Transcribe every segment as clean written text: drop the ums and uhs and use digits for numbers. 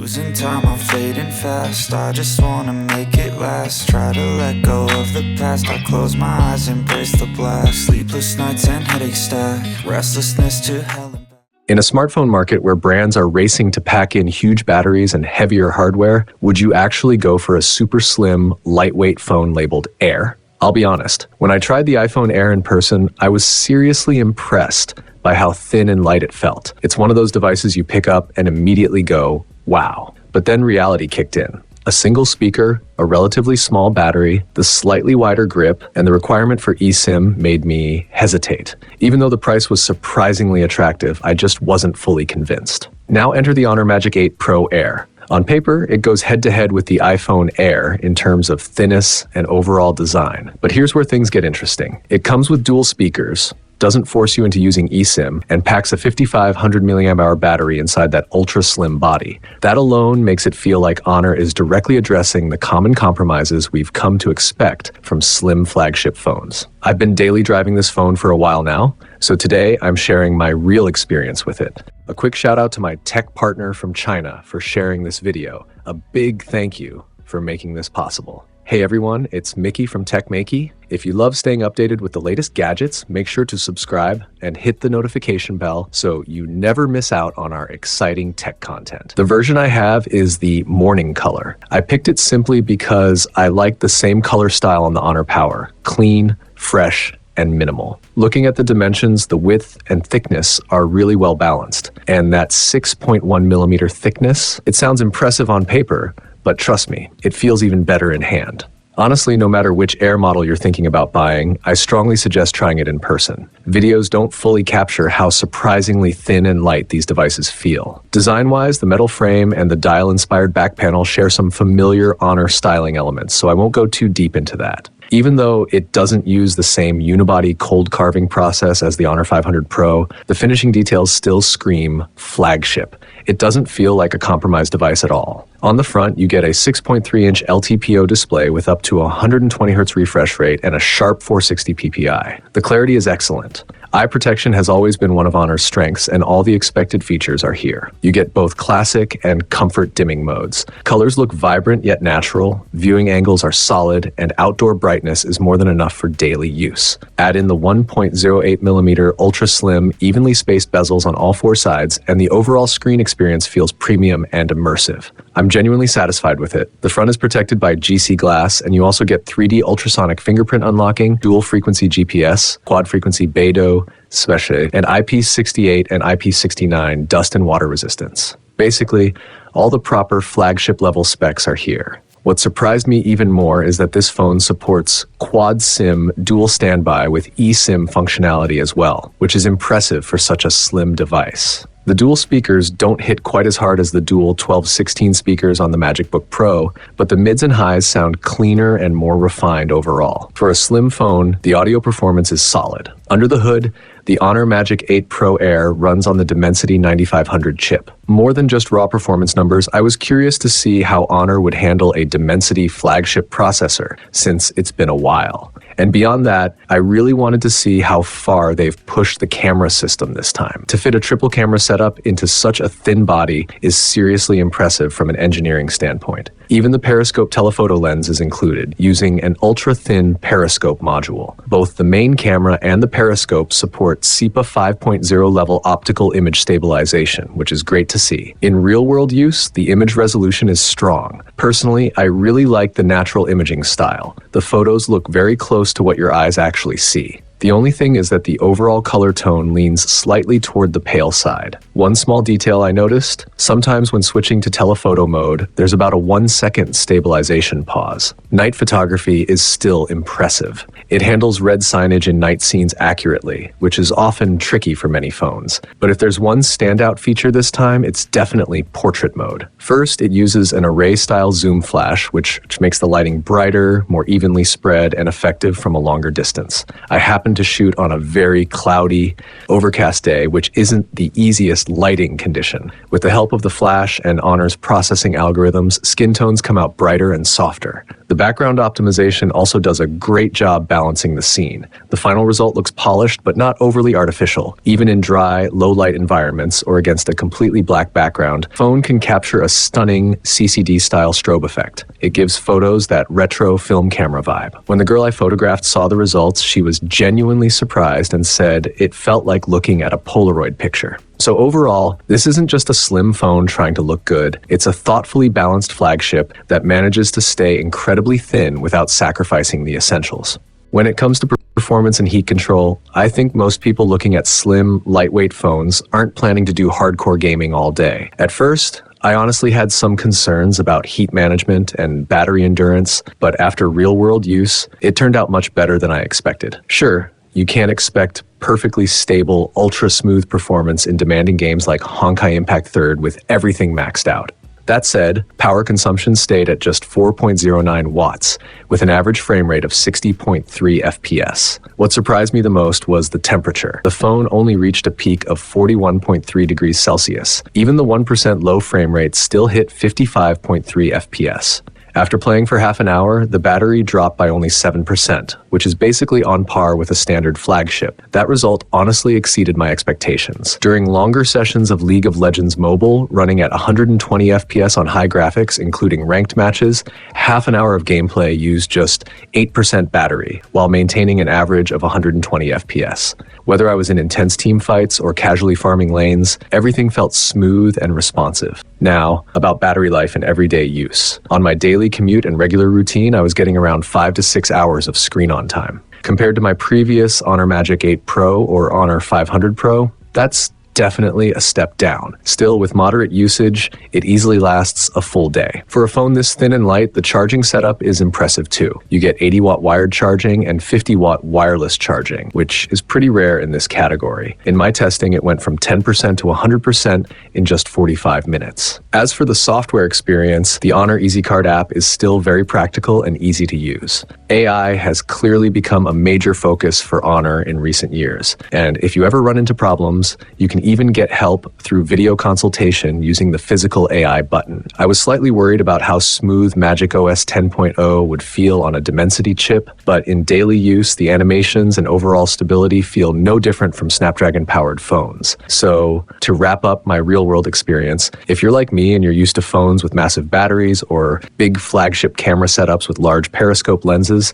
Losing time, I'm fading fast. I just wanna make it last. Try to let go of the past. I close my eyes, embrace the blast. Sleepless nights and headaches stack. Restlessness to hell and back. In a smartphone market where brands are racing to pack in huge batteries and heavier hardware, would you actually go for a super slim, lightweight phone labeled Air? I'll be honest, when I tried the iPhone Air in person, I was seriously impressed by how thin and light it felt. It's one of those devices you pick up and immediately go, wow. But then reality kicked in. A single speaker, a relatively small battery, the slightly wider grip, and the requirement for eSIM made me hesitate. Even though the price was surprisingly attractive, I just wasn't fully convinced. Now enter the Honor Magic 8 Pro Air. On paper, it goes head-to-head with the iPhone Air in terms of thinness and overall design. But here's where things get interesting. It comes with dual speakers, doesn't force you into using eSIM, and packs a 5,500 mAh battery inside that ultra-slim body. That alone makes it feel like Honor is directly addressing the common compromises we've come to expect from slim flagship phones. I've been daily driving this phone for a while now, so today I'm sharing my real experience with it. A quick shout out to my tech partner from China for sharing this video. A big thank you for making this possible. Hey everyone, it's Maiky from techmaiky. If you love staying updated with the latest gadgets, make sure to subscribe and hit the notification bell so you never miss out on our exciting tech content. The version I have is the morning color. I picked it simply because I like the same color style on the Honor Power. Clean, fresh, and minimal. Looking at the dimensions, the width and thickness are really well balanced. And that 6.1 millimeter thickness, it sounds impressive on paper, but trust me, it feels even better in hand. Honestly, no matter which Air model you're thinking about buying, I strongly suggest trying it in person. Videos don't fully capture how surprisingly thin and light these devices feel. Design-wise, the metal frame and the dial-inspired back panel share some familiar Honor styling elements, so I won't go too deep into that. Even though it doesn't use the same unibody cold carving process as the Honor 500 Pro, the finishing details still scream flagship. It doesn't feel like a compromised device at all. On the front, you get a 6.3-inch LTPO display with up to 120 Hz refresh rate and a sharp 460 ppi. The clarity is excellent. Eye protection has always been one of Honor's strengths, and all the expected features are here. You get both classic and comfort dimming modes. Colors look vibrant yet natural, viewing angles are solid, and outdoor brightness is more than enough for daily use. Add in the 1.08mm ultra-slim, evenly spaced bezels on all four sides, and the overall screen experience feels premium and immersive. I'm genuinely satisfied with it. The front is protected by GC glass, and you also get 3D ultrasonic fingerprint unlocking, dual frequency GPS, quad frequency BeiDou, Special, and IP68 and IP69 dust and water resistance. Basically, all the proper flagship level specs are here. What surprised me even more is that this phone supports quad SIM dual standby with eSIM functionality as well, which is impressive for such a slim device. The dual speakers don't hit quite as hard as the dual 12/16 speakers on the MagicBook Pro, but the mids and highs sound cleaner and more refined overall. For a slim phone, the audio performance is solid. Under the hood, the Honor Magic 8 Pro Air runs on the Dimensity 9500 chip. More than just raw performance numbers, I was curious to see how Honor would handle a Dimensity flagship processor, since it's been a while. And beyond that, I really wanted to see how far they've pushed the camera system this time. To fit a triple camera setup into such a thin body is seriously impressive from an engineering standpoint. Even the periscope telephoto lens is included, using an ultra-thin periscope module. Both the main camera and the periscope support SEPA 5.0 level optical image stabilization, which is great to see. In real-world use, the image resolution is strong. Personally, I really like the natural imaging style. The photos look very close to what your eyes actually see. The only thing is that the overall color tone leans slightly toward the pale side. One small detail I noticed, sometimes when switching to telephoto mode, there's about a 1-second stabilization pause. Night photography is still impressive. It handles red signage in night scenes accurately, which is often tricky for many phones. But if there's one standout feature this time, it's definitely portrait mode. First, it uses an array-style zoom flash, which makes the lighting brighter, more evenly spread, and effective from a longer distance. I happened to shoot on a very cloudy, overcast day, which isn't the easiest lighting condition. With the help of the flash and Honor's processing algorithms, skin tones come out brighter and softer. The background optimization also does a great job balancing the scene. The final result looks polished but not overly artificial. Even in dry, low-light environments or against a completely black background, phone can capture a stunning CCD-style strobe effect. It gives photos that retro film camera vibe. When the girl I photographed saw the results, she was genuinely surprised and said it felt like looking at a Polaroid picture. So overall, this isn't just a slim phone trying to look good. It's a thoughtfully balanced flagship that manages to stay incredibly thin without sacrificing the essentials. When it comes to performance and heat control, I think most people looking at slim, lightweight phones aren't planning to do hardcore gaming all day. At first, I honestly had some concerns about heat management and battery endurance, but after real-world use, it turned out much better than I expected. Sure, you can't expect perfectly stable, ultra-smooth performance in demanding games like Honkai Impact 3rd with everything maxed out. That said, power consumption stayed at just 4.09 watts, with an average frame rate of 60.3 FPS. What surprised me the most was the temperature. The phone only reached a peak of 41.3 degrees Celsius. Even the 1% low frame rate still hit 55.3 FPS. After playing for half an hour, the battery dropped by only 7%, which is basically on par with a standard flagship. That result honestly exceeded my expectations. During longer sessions of League of Legends Mobile, running at 120 FPS on high graphics, including ranked matches, half an hour of gameplay used just 8% battery, while maintaining an average of 120 FPS. Whether I was in intense team fights or casually farming lanes, everything felt smooth and responsive. Now, about battery life and everyday use. On my daily commute and regular routine, I was getting around 5 to 6 hours of screen-on time. Compared to my previous Honor Magic 8 Pro or Honor 500 Pro, that's definitely a step down. Still, with moderate usage, it easily lasts a full day. For a phone this thin and light, the charging setup is impressive too. You get 80-watt wired charging and 50-watt wireless charging, which is pretty rare in this category. In my testing, it went from 10% to 100% in just 45 minutes. As for the software experience, the Honor EasyCard app is still very practical and easy to use. AI has clearly become a major focus for Honor in recent years, and if you ever run into problems, you can even get help through video consultation using the physical AI button. I was slightly worried about how smooth macOS 10.0 would feel on a Dimensity chip, but in daily use, the animations and overall stability feel no different from Snapdragon-powered phones. So, to wrap up my real-world experience, if you're like me and you're used to phones with massive batteries or big flagship camera setups with large periscope lenses,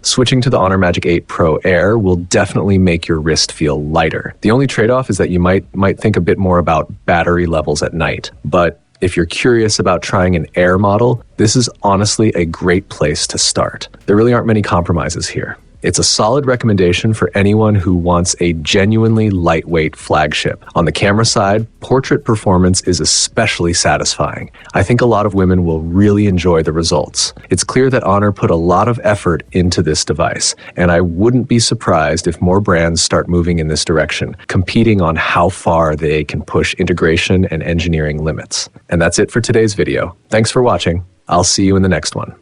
switching to the Honor Magic 8 Pro Air will definitely make your wrist feel lighter. The only trade-off is that you might think a bit more about battery levels at night. But if you're curious about trying an Air model, this is honestly a great place to start. There really aren't many compromises here. It's a solid recommendation for anyone who wants a genuinely lightweight flagship. On the camera side, portrait performance is especially satisfying. I think a lot of women will really enjoy the results. It's clear that Honor put a lot of effort into this device, and I wouldn't be surprised if more brands start moving in this direction, competing on how far they can push integration and engineering limits. And that's it for today's video. Thanks for watching. I'll see you in the next one.